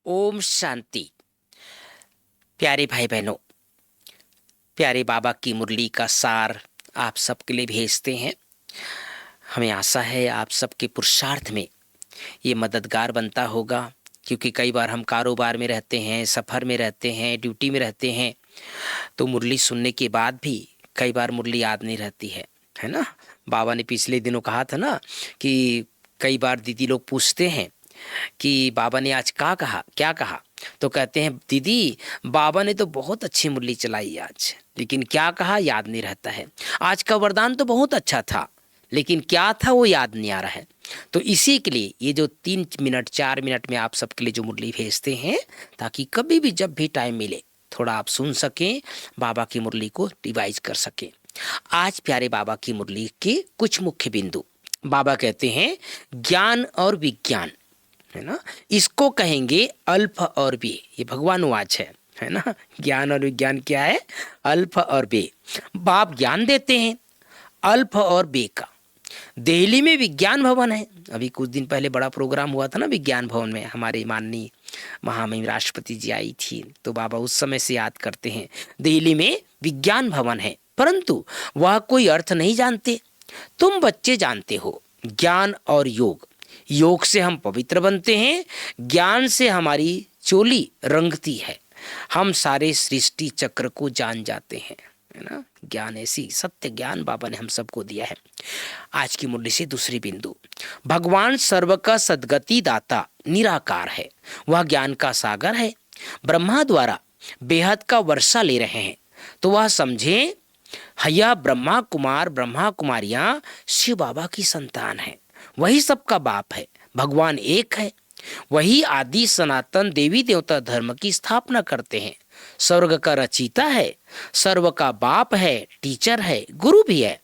ओम शांति। प्यारे भाई बहनों, प्यारे बाबा की मुरली का सार आप सबके लिए भेजते हैं। हमें आशा है आप सबके पुरुषार्थ में ये मददगार बनता होगा, क्योंकि कई बार हम कारोबार में रहते हैं, सफ़र में रहते हैं, ड्यूटी में रहते हैं, तो मुरली सुनने के बाद भी कई बार मुरली याद नहीं रहती है ना। बाबा ने पिछले दिनों कहा था ना कि कई बार दीदी लोग पूछते हैं कि बाबा ने आज क्या कहा, तो कहते हैं दीदी बाबा ने तो बहुत अच्छी मुरली चलाई आज, लेकिन क्या कहा याद नहीं रहता है। आज का वरदान तो बहुत अच्छा था, लेकिन क्या था वो याद नहीं आ रहा है। तो इसी के लिए ये जो 3 मिनट 4 मिनट में आप सबके लिए जो मुरली भेजते हैं, ताकि कभी भी जब भी टाइम मिले थोड़ा आप सुन सकें, बाबा की मुरली को रिवाइज कर सकें। आज प्यारे बाबा की मुरली के कुछ मुख्य बिंदु। बाबा कहते हैं ज्ञान और विज्ञान, है ना, इसको कहेंगे अल्फ और बे। ये भगवानुवाच है ना। ज्ञान और विज्ञान क्या है? अल्फ और बे। बाप ज्ञान देते हैं अल्फ और बे का। दिल्ली में विज्ञान भवन है। अभी कुछ दिन पहले बड़ा प्रोग्राम हुआ था ना विज्ञान भवन में, हमारे माननीय महामहिम राष्ट्रपति जी आई थी, तो बाबा उस समय से याद करते हैं। दिल्ली में विज्ञान भवन है, परंतु वह कोई अर्थ नहीं जानते। तुम बच्चे जानते हो ज्ञान और योग। योग से हम पवित्र बनते हैं, ज्ञान से हमारी चोली रंगती है, हम सारे सृष्टि चक्र को जान जाते हैं, है ना। ज्ञान ऐसी सत्य ज्ञान बाबा ने हम सबको दिया है। आज की मुरली से दूसरी बिंदु, भगवान सर्व का सद्गति दाता निराकार है, वह ज्ञान का सागर है। ब्रह्मा द्वारा बेहद का वर्षा ले रहे हैं, तो वह समझे हया ब्रह्मा कुमारियां शिव बाबा की संतान है। वही सबका बाप है, भगवान एक है। वही आदि सनातन देवी देवता धर्म की स्थापना करते हैं। स्वर्ग का रचयिता है, सर्व का बाप है, टीचर है, गुरु भी है।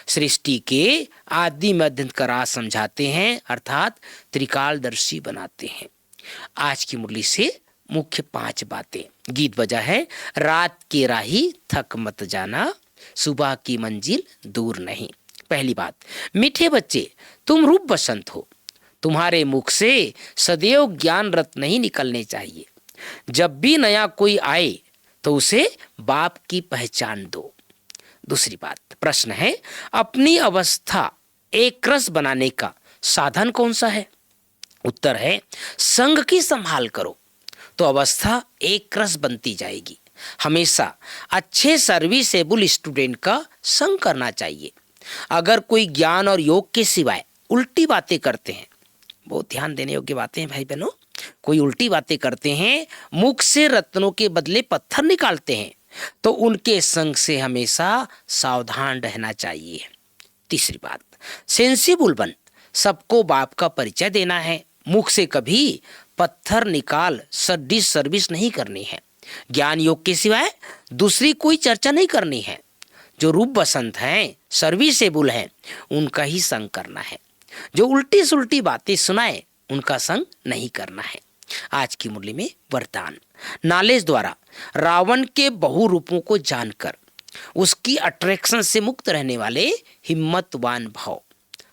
सृष्टि के आदि मध्य का राज समझाते हैं, अर्थात त्रिकालदर्शी बनाते हैं। आज की मुरली से मुख्य 5 बातें। गीत बजा है रात के राही थक मत जाना, सुबह की मंजिल दूर नहीं। पहली बात, मीठे बच्चे तुम रूप बसंत हो, तुम्हारे मुख से सदैव ज्ञान रत्न नहीं निकलने चाहिए। जब भी नया कोई आए तो उसे बाप की पहचान दो। दूसरी बात, प्रश्न है अपनी अवस्था एक रस बनाने का साधन कौन सा है? उत्तर है संग की संभाल करो तो अवस्था एक रस बनती जाएगी। हमेशा अच्छे सर्विसेबल स्टूडेंट का संग करना चाहिए। अगर कोई ज्ञान और योग के सिवाय उल्टी बातें करते हैं, बहुत ध्यान देने योग्य बातें हैं भाई बहनों, कोई उल्टी बातें करते हैं, मुख से रत्नों के बदले पत्थर निकालते हैं, तो उनके संग से हमेशा सावधान रहना चाहिए। तीसरी बात, सेंसिबल बन सबको बाप का परिचय देना है। मुख से कभी पत्थर निकाल सर्विस नहीं करनी है। ज्ञान योग के सिवाय दूसरी कोई चर्चा नहीं करनी है। जो रूप बसंत हैं, सर्विसेबल हैं, उनका ही संग करना है। जो उल्टी सुल्टी बातें सुनाए उनका संग नहीं करना है। आज की मुरली में वरदान, नॉलेज द्वारा रावण के बहुरूपों को जानकर उसकी अट्रैक्शन से मुक्त रहने वाले हिम्मतवान भाव।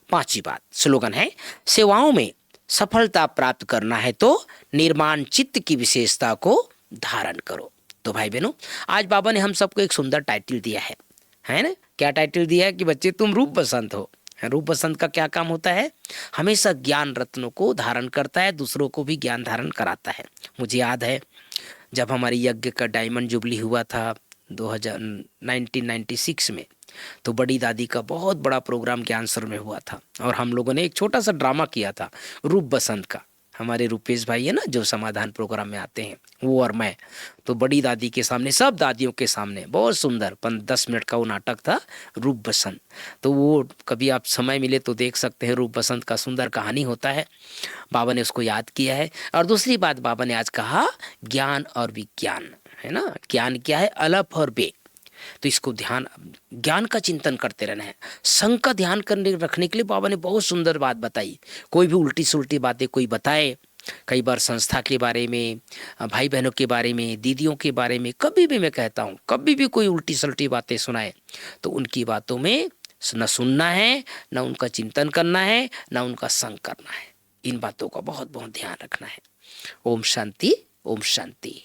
5वीं बात, स्लोगन है सेवाओं में सफलता प्राप्त करना है तो निर्माण चित्त की विशेषता को धारण करो। तो भाई बहनों, आज बाबा ने हम सबको एक सुंदर टाइटल दिया है ना। क्या टाइटल दिया है कि बच्चे तुम रूप बसंत हो। रूप बसंत का क्या काम होता है? हमेशा ज्ञान रत्नों को धारण करता है, दूसरों को भी ज्ञान धारण कराता है। मुझे याद है जब हमारी यज्ञ का डायमंड जुबली हुआ था 1996 में, तो बड़ी दादी का बहुत बड़ा प्रोग्राम ज्ञानसर में हुआ था, और हम लोगों ने एक छोटा सा ड्रामा किया था रूप बसंत का। हमारे रूपेश भाई है ना जो समाधान प्रोग्राम में आते हैं, वो और मैं, तो बड़ी दादी के सामने, सब दादियों के सामने बहुत सुंदर 10 मिनट का वो नाटक था रूप बसंत। तो वो कभी आप समय मिले तो देख सकते हैं। रूप बसंत का सुंदर कहानी होता है, बाबा ने उसको याद किया है। और दूसरी बात बाबा ने आज कहा ज्ञान और विज्ञान, है ना। ज्ञान क्या है? अलफ और बे। तो इसको ध्यान, ज्ञान का चिंतन करते रहना है। संग का ध्यान करने रखने के लिए बाबा ने बहुत सुंदर बात बताई। कोई भी उल्टी सुल्टी बातें कोई बताए, कई बार संस्था के बारे में, भाई बहनों के बारे में, दीदियों के बारे में, कभी भी मैं कहता हूँ, कभी भी कोई उल्टी सुल्टी बातें सुनाए तो उनकी बातों में न सुनना है, न उनका चिंतन करना है, न उनका संग करना है। इन बातों का बहुत बहुत ध्यान रखना है। ओम शांति, ओम शांति।